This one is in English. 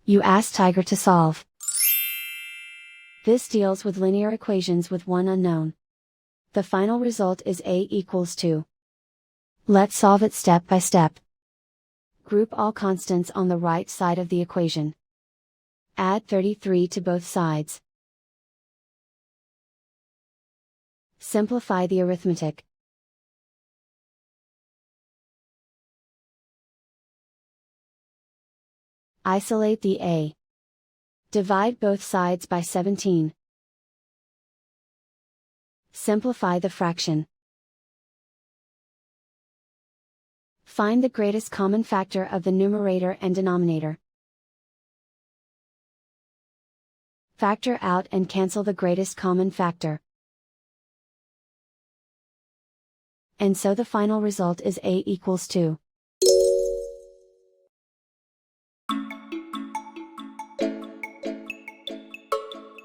You ask Tiger to solve. This deals with linear equations with one unknown. The final result is A equals 2. Let's solve it step by step. Group all constants on the right side of the equation. Add 33 to both sides. Simplify the arithmetic. Isolate the A. Divide both sides by 17. Simplify the fraction. Find the greatest common factor of the numerator and denominator. Factor out and cancel the greatest common factor. And so the final result is A equals 2.